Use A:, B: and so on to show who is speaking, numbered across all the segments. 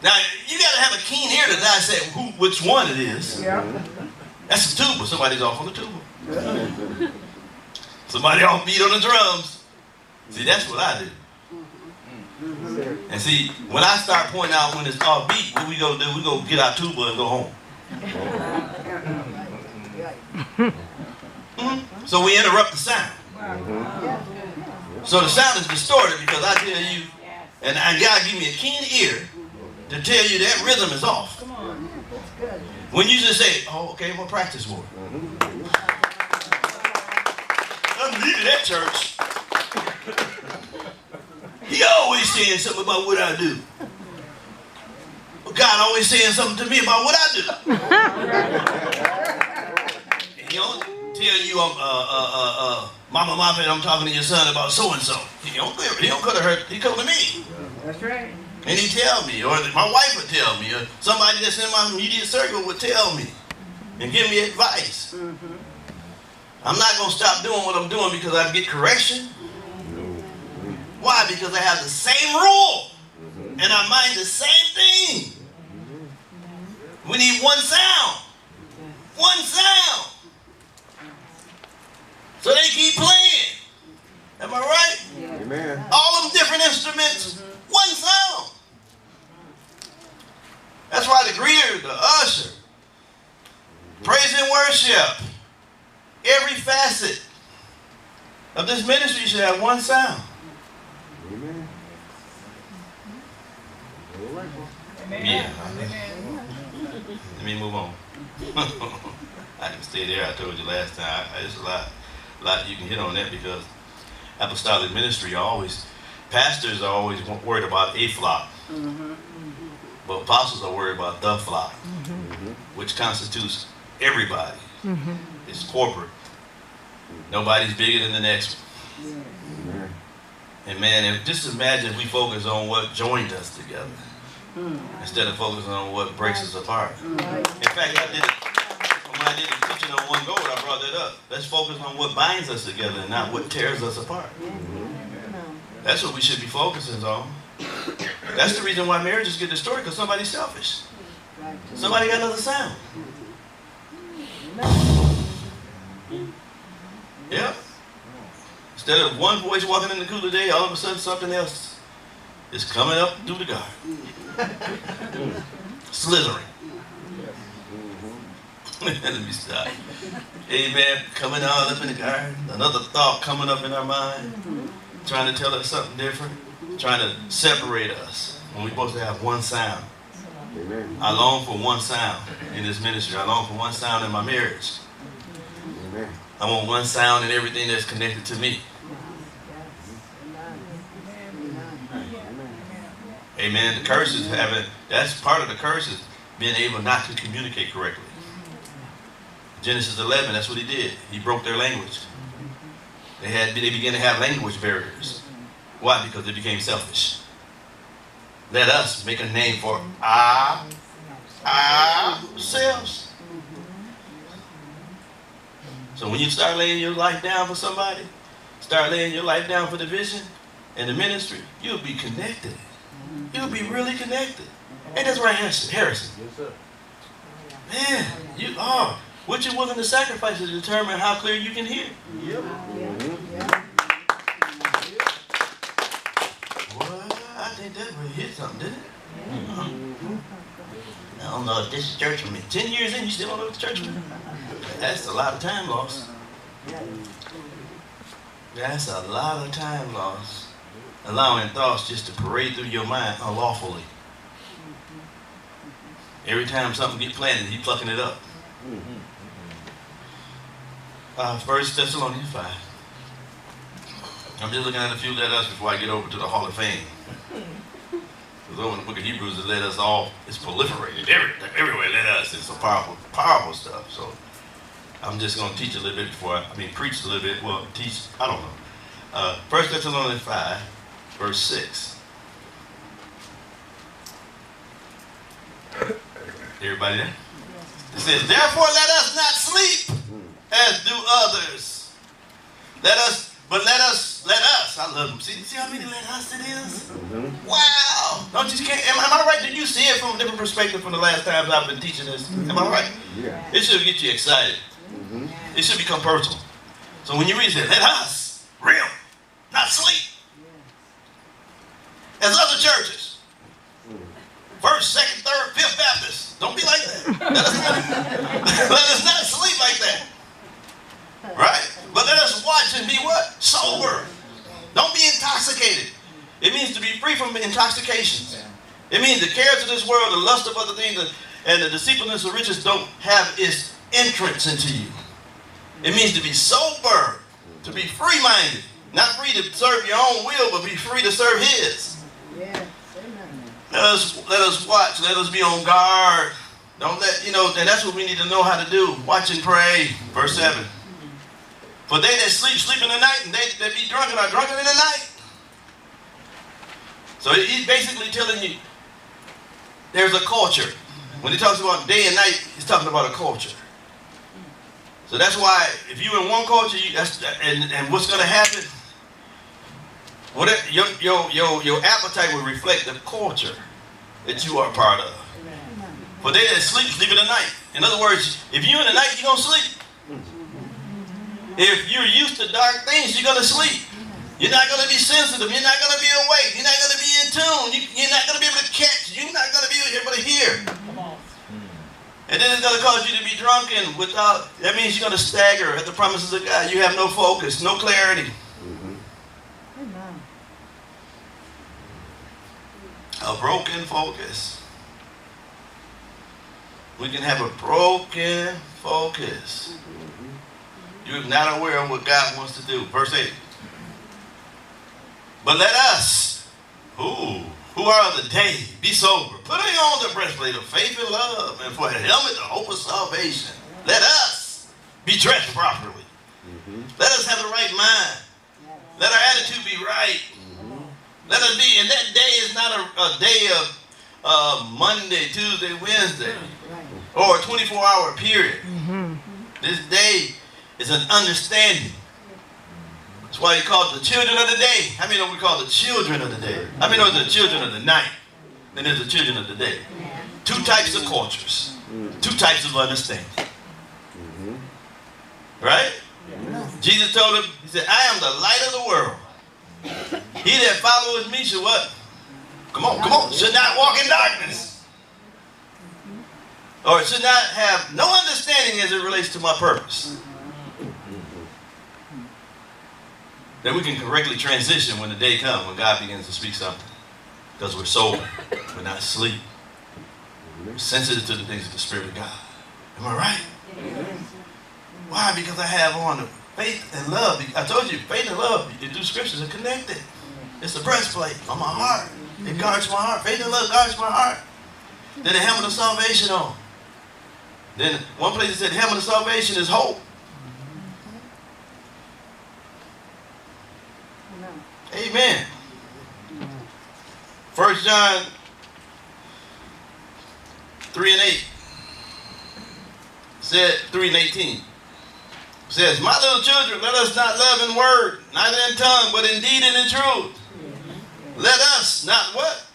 A: Now, you got to have a keen ear to dissect which one it is. Yeah. That's a tuba. Somebody's off on the tuba. Somebody off beat on the drums. See, that's what I do. And see, when I start pointing out when it's off beat, what we go do, we go get our tuba and go home. So we interrupt the sound. So the sound is distorted because I tell you, and God give me a keen ear to tell you that rhythm is off. When you just say, oh, okay, I'm going to practice more. I'm leaving that church. He always saying something about what I do. God always saying something to me about what I do. And he don't tell you, Mama Moffett, I'm talking to your son about so-and-so. He don't cut her, he come to me.
B: That's right.
A: And he tell me, or my wife would tell me, or somebody that's in my immediate circle would tell me and give me advice. I'm not going to stop doing what I'm doing because I get correction. Why? Because I have the same rule and I mind the same thing. We need one sound. One sound. So they keep playing. Am I right?
C: Amen.
A: All them different instruments, one sound. That's why the greeter, the usher, praise and worship, every facet of this ministry should have one sound.
C: Amen.
A: Yeah. Let me move on. I can stay there. I told you last time. There's a lot you can hit on that because apostolic ministry pastors are always worried about a flock. But apostles are worried about the flock, which constitutes everybody. It's corporate. Nobody's bigger than the next one. And man, just imagine if we focus on what joined us together instead of focusing on what breaks us apart. In fact, when I did the teaching on one goal, I brought that up. Let's focus on what binds us together and not what tears us apart. That's what we should be focusing on. That's the reason why marriages get destroyed, because somebody's selfish. Somebody got another sound. Yeah. Instead of one voice walking in the cool of the day, all of a sudden something else is coming up through the garden. Slithering. Let me stop. Amen. Coming all up in the garden. Another thought coming up in our mind. Trying to tell us something different. Trying to separate us when we're supposed to have one sound.
C: Amen.
A: I long for one sound in this ministry. I long for one sound in my marriage.
C: Amen.
A: I want one sound in everything that's connected to me. Amen. The curses that's part of the curses, being able not to communicate correctly. Genesis 11, that's what he did. He broke their language. They began to have language barriers. Why? Because they became selfish. Let us make a name for ourselves. So when you start laying your life down for somebody, start laying your life down for the vision and the ministry, you'll be connected. You'll be really connected. And that's right, Harrison.
D: Yes, sir.
A: Man, you are. What you're willing to sacrifice to determine how clear you can hear.
D: Yep.
A: Well, I think that really hit something, didn't it? I don't know if this is church for me. 10 years in, you still don't know if it's church for me? That's a lot of time lost. That's a lot of time lost. Allowing thoughts just to parade through your mind unlawfully. Every time something gets planted, he's plucking it up. 1 Thessalonians 5. I'm just looking at a few let us before I get over to the Hall of Fame. Because over in the book of Hebrews, it let us all, it's proliferated everywhere. Let us, it's some powerful, powerful stuff. So I'm just going to teach a little bit preach a little bit. Well, teach, I don't know. 1 Thessalonians 5, verse 6. Everybody there? It says, therefore let us not sleep as do others. Let us. I love them. See how many let us it is? Wow. all. Don't you can't. Am I right? Did you see it from a different perspective from the last times I've been teaching this? Am I right?
C: Yeah.
A: It should get you excited.
C: Mm-hmm.
A: It should become personal. So when you read it, let us, real, not sleep. As other churches, First, Second, Third, Fifth Baptist. Don't be like that. Let us not sleep like that. Right? But let us watch and be what? Sober. Don't be intoxicated. It means to be free from intoxications. It means the cares of this world, the lust of other things, and the deceitfulness of riches don't have its entrance into you. It means to be sober, to be free-minded. Not free to serve your own will, but be free to serve His.
B: Yes.
A: Let us watch. Let us be on guard. Don't let, and that's what we need to know how to do. Watch and pray. Verse 7. For they that sleep, sleep in the night, and they that be drunken are drunken in the night. So he's basically telling you there's a culture. When he talks about day and night, he's talking about a culture. So that's why if you're in one culture, and what's going to happen, whatever, your appetite will reflect the culture that you are a part of. For they that sleep, sleep in the night. In other words, if you're in the night, you're going to sleep. If you're used to dark things, you're going to sleep. You're not going to be sensitive. You're not going to be awake. You're not going to be in tune. You're not going to be able to catch. You're not going to be able to hear. And then it's going to cause you to be drunken without, that means you're going to stagger at the promises of God. You have no focus, no clarity. A broken focus. We can have a broken focus. You're not aware of what God wants to do. Verse 8. But let us, who are of the day, be sober, putting on the breastplate of faith and love, and for a helmet, the hope of salvation. Let us be dressed properly. Let us have the right mind. Let our attitude be right. Let us be, and that day is not a day of Monday, Tuesday, Wednesday, or a 24-hour period. This day is an understanding. That's why he called the children of the day. How many know we call the children of the day? How many know the children of the night? Then there's the children of the day. Two types of cultures. Two types of understanding. Right? Jesus told him, he said, I am the light of the world. He that followeth me should what? Come on. Should not walk in darkness. Or should not have no understanding as it relates to my purpose. That we can correctly transition when the day comes, when God begins to speak something. Because we're sober. We're not asleep. We're sensitive to the things of the Spirit of God. Am I right? Why? Because I have on the faith and love. I told you, faith and love, the two scriptures are connected. It's the breastplate on my heart. It guards my heart. Faith and love guards my heart. Then the helmet of salvation on. Then one place it said the helmet of salvation is hope. Amen. 1 John 3:8 said 3:18 says, my little children, let us not love in word, neither in tongue, but in deed and in truth. Let us not what?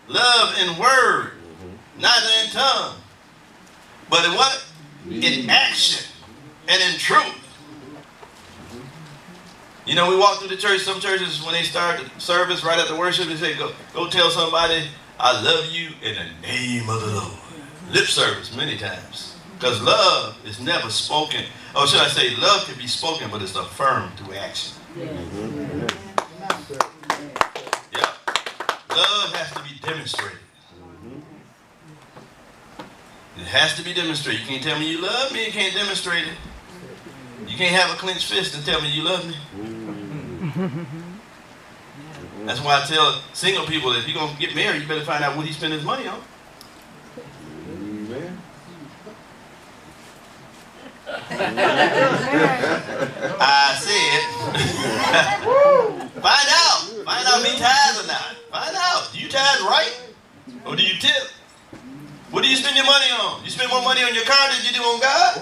A: Love in word, neither in tongue, but in what? In action and in truth. You know, we walk through the church, some churches, when they start the service right after worship, they say, go tell somebody, I love you in the name of the Lord. Lip service many times. Because love is never spoken. Or should I say, love can be spoken, but it's affirmed through action. Yeah. Love has to be demonstrated. It has to be demonstrated. You can't tell me you love me and can't demonstrate it. You can't have a clenched fist and tell me you love me. That's why I tell single people that if you're going to get married, you better find out what he spent his money on.
C: Amen.
A: I said, find out. Find out if he tithes or not. Find out. Do you tithe right? Or do you tip? What do you spend your money on? You spend more money on your car than you do on God?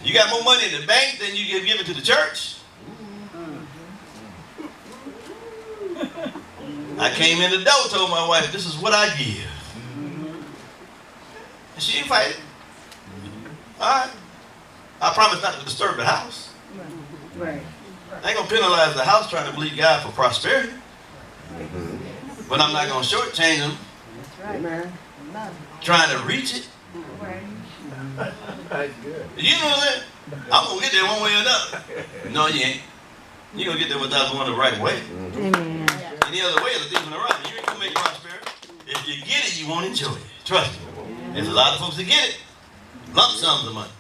A: You got more money in the bank than you give it to the church? I came in the door, told my wife, this is what I give. And she didn't fight it. All right. I promise not to disturb the house.
B: Right.
A: I ain't going to penalize the house trying to believe God for prosperity. But I'm not going to shortchange them
C: Amen.
A: trying to reach it.
C: That's good.
A: You know what I'm saying? I'm going to get there one way or another. No, you ain't. You're going to get there without going the right way.
B: Amen.
A: Any other way is a thief in the rock. You ain't going to make prosperity. If you get it, you won't enjoy it. Trust me. There's a lot of folks that get it. Lump sums of money.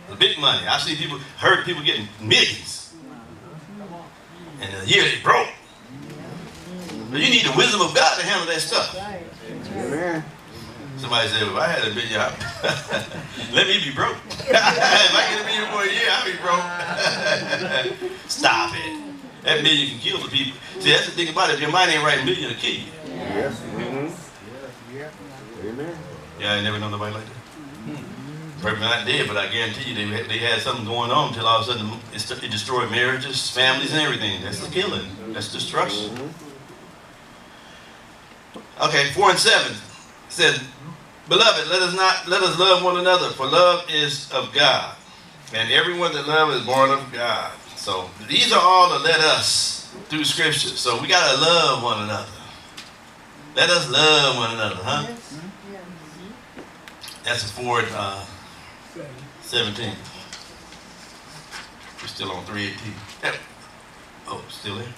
A: The big money. I've seen people, heard people getting millions. And in a year they broke. But you need the wisdom of God to handle that stuff.
C: Amen.
A: Somebody said, if I had $1 million, let me be broke. If I get $1 million for a year, I'll be broke. Stop it. That million can kill the people. See, that's the thing about it. If your mind ain't right, $1 million will kill you.
C: Yes. Amen.
A: Yeah, I never know nobody like that. Probably not dead, but I guarantee you they had something going on until all of a sudden it destroyed marriages, families, and everything. That's the killing. That's destruction. Okay, 4 and 7 says, beloved, let us love one another, for love is of God, and everyone that loves is born of God. So these are all to let us through Scripture. So we gotta love one another. Let us love one another, huh? That's 4 and 17. We're still on 3:18. Yep. Oh, still there.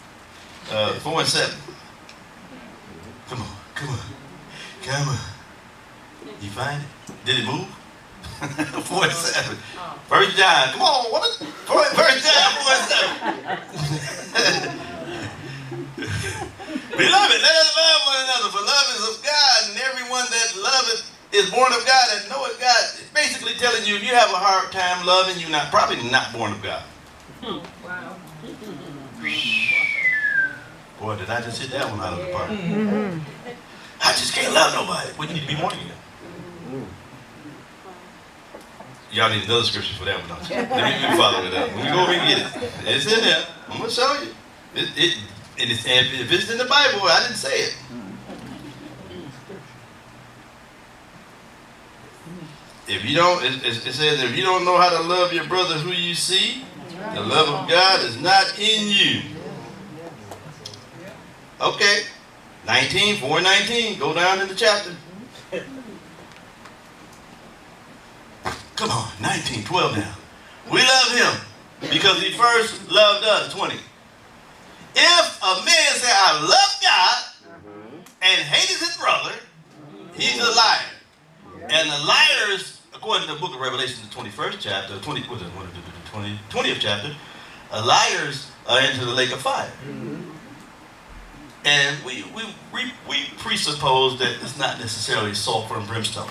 A: 4 and 7. Come on. You find it? Did it move? 4 and 7. 1 John. Come on, what is 1 John 4 and 7. Beloved, let us love one another, for love is of God, and everyone that loveth is born of God and knoweth God. It's basically telling you if you have a hard time loving, you're probably not born of God.
B: Wow.
A: Boy, did I just hit that one out of the park. I just can't love nobody. Well, you need to be born again. Y'all need another scripture for that one, don't you? Let me follow it up. When we go over and get it. It's in there. I'm going to show you. And if it's in the Bible, I didn't say it. If you don't, it says, if you don't know how to love your brother who you see, the love of God is not in you. Okay. 19, 4:19. Go down in the chapter. Come on, 19, 12 now. We love him because he first loved us. 20. If a man say, I love God and hates his brother, he's a liar. And the liars, according to the book of Revelation, the 21st chapter, 20th chapter, liars are into the lake of fire. And we presuppose that it's not necessarily sulfur and brimstone.